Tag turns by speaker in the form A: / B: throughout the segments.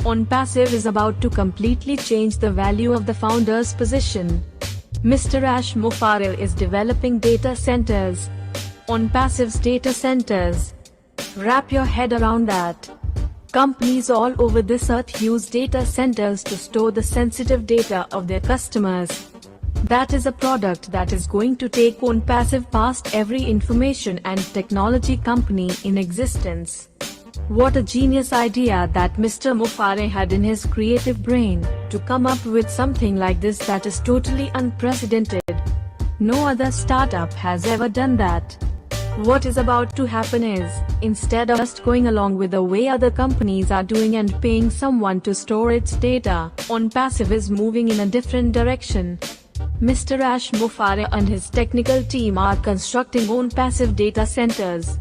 A: OnPassive is about to completely change the value of the founder's position. Mr. Ash Mufareh is developing data centers. OnPassive's data centers. Wrap your head around that. Companies all over this earth use data centers to store the sensitive data of their customers. That is a product that is going to take OnPassive past every information and technology company in existence. What a genius idea that Mr. Mufareh had in his creative brain, to come up with something like this that is totally unprecedented. No other startup has ever done that. What is about to happen is, instead of just going along with the way other companies are doing and paying someone to store its data, OnPassive is moving in a different direction. Mr. Ash Mufareh and his technical team are constructing OnPassive data centers.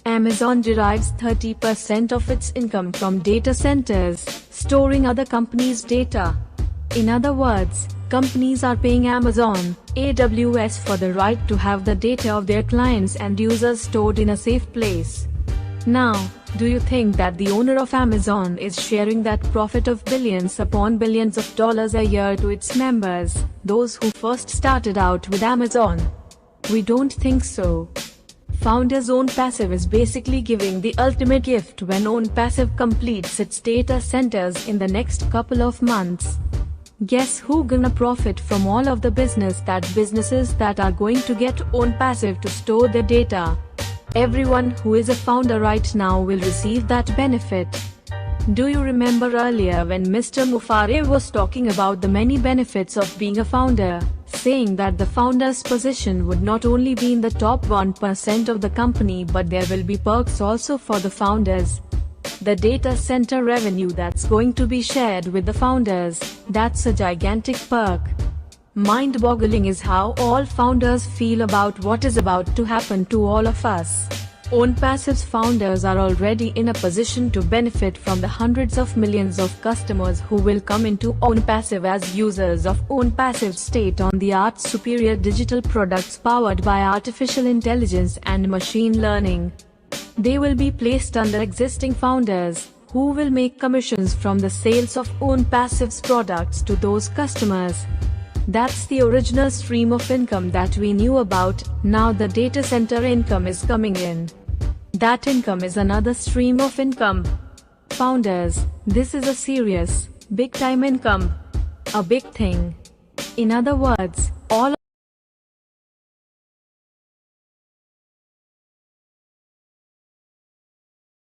A: Amazon derives 30% of its income from data centers, storing other companies' data. In other words, companies are paying Amazon, AWS for the right to have the data of their clients and users stored in a safe place. Now, do you think that the owner of Amazon is sharing that profit of billions upon billions of dollars a year to its members, those who first started out with Amazon? We don't think so. Founders OnPassive is basically giving the ultimate gift when OnPassive completes its data centers in the next couple of months. Guess who gonna profit from all of the businesses that are going to get OnPassive to store their data? Everyone who is a founder right now will receive that benefit. Do you remember earlier when Mr. Mufareh was talking about the many benefits of being a founder, saying that the founder's position would not only be in the top 1% of the company but there will be perks also for the founders? The data center revenue that's going to be shared with the founders, that's a gigantic perk. Mind-boggling is how all founders feel about what is about to happen to all of us. OnPassive's founders are already in a position to benefit from the hundreds of millions of customers who will come into OnPassive as users of OnPassive's state-on-the-art superior digital products powered by artificial intelligence and machine learning. They will be placed under existing founders, who will make commissions from the sales of OnPassive's products to those customers. That's the original stream of income that we knew about. Now the data center income is coming in. That income is another stream of income. Founders, this is a serious, big-time income. A big thing. In other words, all